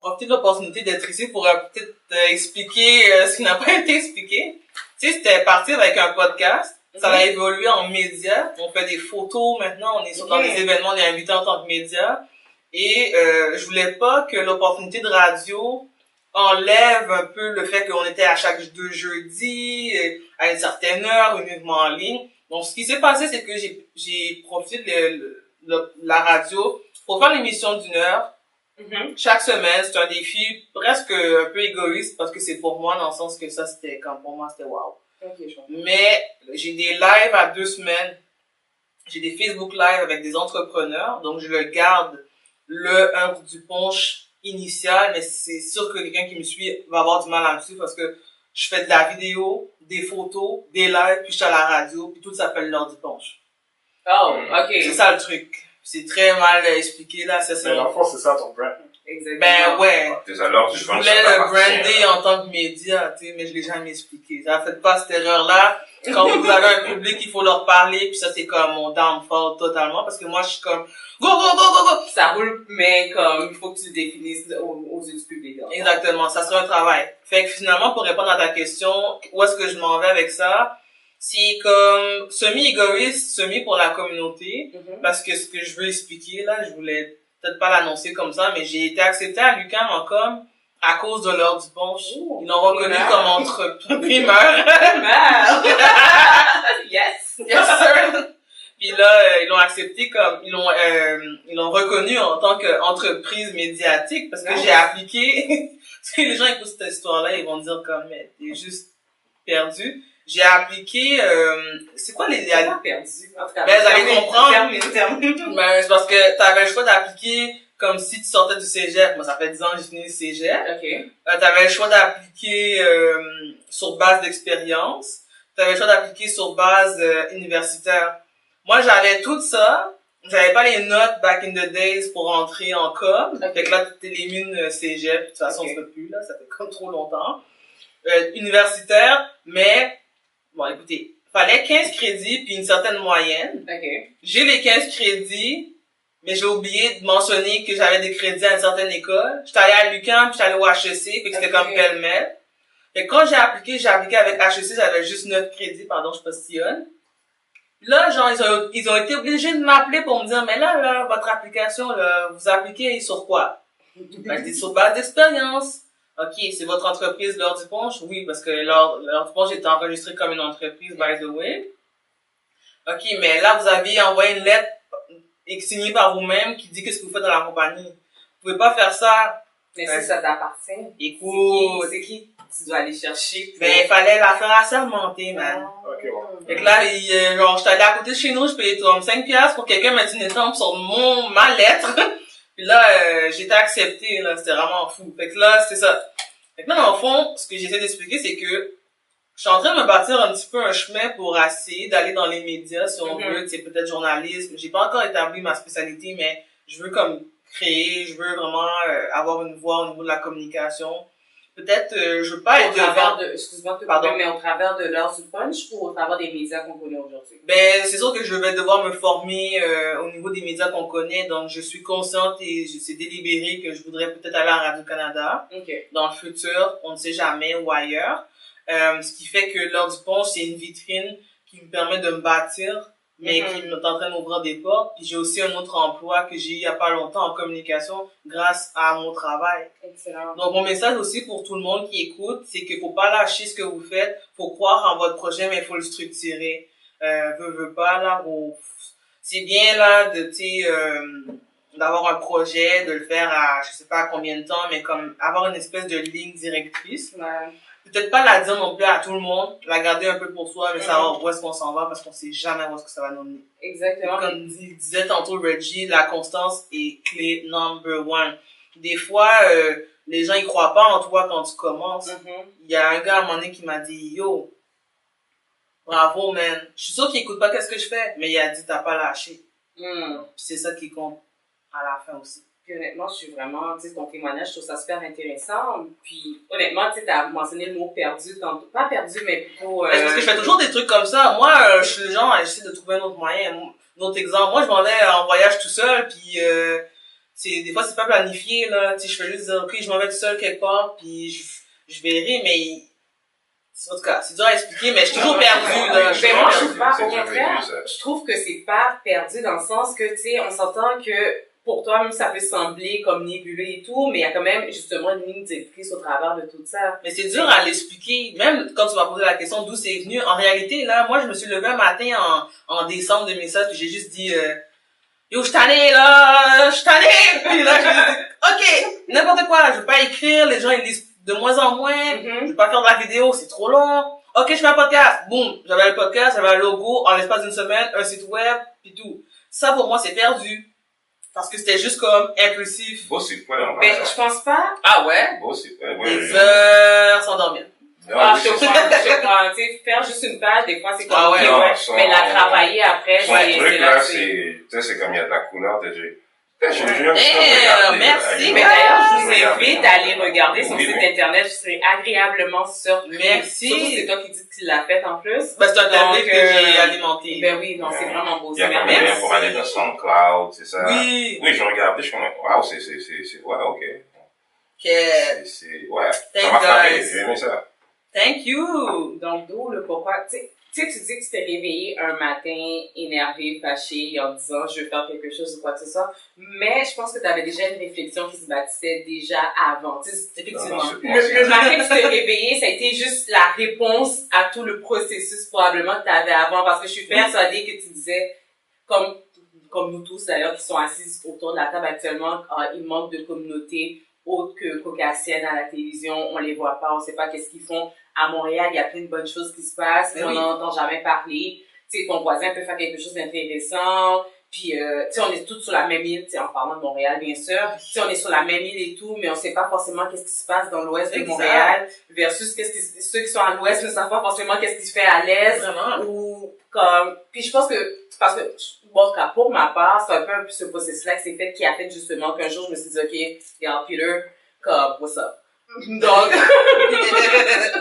profiter de l'opportunité d'être ici pour peut-être expliquer ce qui n'a pas été expliqué. Tu sais, c'était parti avec un podcast. Ça a évolué en média. On fait des photos maintenant. On est dans des événements, on est invité en tant que média. Et je voulais pas que l'opportunité de radio enlève un peu le fait qu'on était à chaque 2 jeudis, à une certaine heure, uniquement en ligne. Donc, ce qui s'est passé, c'est que j'ai profité de la radio pour faire l'émission d'1 heure. Chaque semaine, c'est un défi presque un peu égoïste parce que c'est pour moi, dans le sens que ça, c'était, comme pour moi, c'était wow. Mais j'ai des lives à 2 semaines. J'ai des Facebook Live avec des entrepreneurs. Donc, je le garde, le Heure du Punch initial, mais c'est sûr que quelqu'un qui me suit va avoir du mal à me suivre parce que je fais de la vidéo, des photos, des lives, puis je suis à la radio, puis tout s'appelle l'Heure du Punch. Oh, ok. C'est ça le truc. C'est très mal expliqué, là. Ça, Mais dans le fond, c'est ça ton brand. Exactement. Ben ouais. Alors, Je voulais le brander en tant que média, tu sais, mais je l'ai jamais expliqué. Ça fait pas cette erreur-là. Quand vous avez un public, il faut leur parler, puis ça, c'est comme mon downfall totalement, parce que moi, je suis comme, go, go, go, go, go! Ça roule, mais comme, il faut que tu le définisses aux yeux du public. Exactement, ça sera un travail. Fait que finalement, pour répondre à ta question, où est-ce que je m'en vais avec ça? C'est comme semi-égoïste, semi pour la communauté, parce que ce que je veux expliquer, là, je voulais peut-être pas l'annoncer comme ça, mais j'ai été accepté à l'UQAM en com à cause de l'Heure du Punch. Ils l'ont reconnu comme entrepreneur. Yes! Yes, sir! Puis là, ils l'ont accepté comme, ils l'ont reconnu en tant qu'entreprise médiatique, parce que j'ai appliqué, si les gens écoutent cette histoire-là, ils vont dire comme, mais t'es juste perdu. J'ai appliqué, c'est quoi les... perdu. En tout cas, ben, vous allez comprendre. Termine. Ben, c'est parce que t'avais le choix d'appliquer comme si tu sortais du cégep. Moi, ça fait 10 ans que j'ai fini le cégep. T'avais le choix d'appliquer sur base d'expérience. T'avais le choix d'appliquer sur base universitaire. Moi, j'avais tout ça. J'avais pas les notes back in the days pour entrer en com. Fait que là, t'élimines cégep. De toute façon, on se fait plus, là. Ça fait comme trop longtemps. Universitaire, mais... Bon, écoutez, fallait 15 crédits puis une certaine moyenne. J'ai les 15 crédits, mais j'ai oublié de mentionner que j'avais des crédits à une certaine école. J'étais allé à l'UQAM, puis j'étais allé au HEC, puis c'était comme pêle-mêle. Et quand j'ai appliqué avec HEC, j'avais juste 9 crédits, pardon, je postillonne. Là, genre, ils ont été obligés de m'appeler pour me dire, mais là, votre application, là, vous appliquez sur quoi? Ben, je dis sur base d'expérience. OK, c'est votre entreprise, l'Heure du Punch? Oui, parce que l'Heure du Punch est enregistrée comme une entreprise, by the way. OK, mais là, vous avez envoyé une lettre signée par vous-même qui dit qu'est-ce que vous faites dans la compagnie. Vous pouvez pas faire ça. Mais si ça t'appartient. Écoute. C'est qui? Tu dois aller chercher. Ben, il fallait la faire assermenter, man. Fait que là, genre, j'étais allé à côté de chez nous, je payais comme 5$ pour que quelqu'un mette une étampe sur ma lettre. Puis là, j'étais accepté, là, c'était vraiment fou. Fait que là, c'est ça. Fait que là, dans le fond, ce que j'essaie d'expliquer, c'est que je suis en train de me bâtir un petit peu un chemin pour essayer d'aller dans les médias, si on veut, c'est peut-être journalisme. J'ai pas encore établi ma spécialité, mais je veux comme créer, je veux vraiment avoir une voix au niveau de la communication. Peut-être, je veux pas être devant... Excuse-moi, pardon, mais au travers de l'Heure du Punch ou au travers des médias qu'on connaît aujourd'hui? Ben, c'est sûr que je vais devoir me former au niveau des médias qu'on connaît, donc je suis consciente et c'est délibéré que je voudrais peut-être aller à Radio-Canada dans le futur, on ne sait jamais, ou ailleurs. Ce qui fait que l'Heure du Punch, c'est une vitrine qui me permet de me bâtir, mais qui est en train d'ouvrir des portes. Puis j'ai aussi un autre emploi que j'ai eu il y a pas longtemps en communication grâce à mon travail. Excellent. Donc mon message aussi pour tout le monde qui écoute, c'est qu'il faut pas lâcher ce que vous faites, faut croire en votre projet, mais il faut le structurer. Veux pas là, c'est bien là de d'avoir un projet, de le faire à je sais pas à combien de temps, mais comme avoir une espèce de ligne directrice. Peut-être pas la dire non plus à tout le monde, la garder un peu pour soi, mais savoir où est-ce qu'on s'en va parce qu'on sait jamais où est-ce que ça va nous mener. Exactement. Comme disait tantôt Reggie, la constance est clé number 1. Des fois, les gens ils croient pas en toi quand tu commences. Il y a un gars à un moment donné qui m'a dit, yo, bravo man. Je suis sûr qu'il écoute pas qu'est-ce que je fais, mais il a dit t'as pas lâché. Puis c'est ça qui compte à la fin aussi. Puis honnêtement, je suis vraiment, tu sais, ton témoignage, je trouve ça super intéressant. Puis honnêtement, tu sais, t'as mentionné le mot perdu, pas perdu, mais plutôt... Parce que je fais toujours des trucs comme ça. Moi, je suis le genre à essayer de trouver un autre moyen, un autre exemple. Moi, je m'en vais en voyage tout seul, puis des fois, c'est pas planifié, là. Tu sais, je fais juste dire, ok, je m'en vais tout seul quelque part, puis je verrai, mais, en tout cas, c'est dur à expliquer, mais je suis toujours perdue, là. Ben, moi, je trouve pas, au contraire, je trouve que c'est pas perdu dans le sens que, tu sais, on s'entend que, pour toi, même, ça peut sembler comme nébuleux et tout, mais il y a quand même, justement, une ligne directrice au travers de tout ça. Mais c'est dur à l'expliquer, même quand tu m'as posé la question d'où c'est venu. En réalité, là, moi, je me suis levée un matin en décembre 2016, puis j'ai juste dit, yo, je suis tannée, là, je suis tannée! Puis là, j'ai dit, ok, n'importe quoi, je veux pas écrire, les gens, ils lisent de moins en moins, je veux pas faire de la vidéo, c'est trop long. Ok, je fais un podcast. Boum, j'avais le podcast, j'avais un logo, en l'espace d'une semaine, un site web, puis tout. Ça, pour moi, c'est perdu. Parce que c'était juste comme impulsif. Beau site web, en Ben, je pense pas. Ah ouais? Beau site web, Des heures sans dormir. Je comprends, tu sais, faire juste une page, des fois, c'est comme, ah ouais, non, mais la travailler après, c'est là, c'est comme il y a de la couleur, merci. Mais d'ailleurs, je vous invite à aller regarder son site internet. Je serai agréablement surpris. Merci. Surtout c'est toi qui dis que tu l'as fait en plus. Ben, c'est un template que j'ai alimenté. Ben oui, non, c'est vraiment beau. Il y a quand même bien pour aller dans SoundCloud, c'est ça. Oui. Oui, je regardais, je suis comme, wow, ouais, ok. Ouais. Ça m'a frappé, j'ai aimé ça. Thank you. Donc, d'où le pourquoi, tu sais, tu dis que tu t'es réveillé un matin énervé, fâché, en disant je veux faire quelque chose ou quoi que ce soit, mais je pense que tu avais déjà une réflexion qui se bâtissait déjà avant. Tu sais, effectivement, le matin que tu t'es réveillé, ça a été juste la réponse à tout le processus probablement que tu avais avant, parce que je suis persuadée que tu disais, comme nous tous d'ailleurs qui sont assis autour de la table actuellement, il manque de communauté autre que caucasienne à la télévision, on les voit pas, on sait pas qu'est-ce qu'ils font. À Montréal, il y a plein de bonnes choses qui se passent, mais on n'en entend jamais parler. Tu sais, ton voisin peut faire quelque chose d'intéressant, puis tu sais, on est tous sur la même île, tu sais, en parlant de Montréal, bien sûr. Tu sais, on est sur la même île et tout, mais on sait pas forcément qu'est-ce qui se passe dans l'ouest de Montréal, versus ceux qui sont à l'ouest ne savent pas forcément qu'est-ce qui se fait à l'est. Vraiment. Ou comme, puis je pense que, parce que, bon, pour ma part, c'est un peu ce processus-là qui s'est fait, qui a fait justement qu'un jour, je me suis dit, ok, regarde, Peter, comme, what's up? Donc,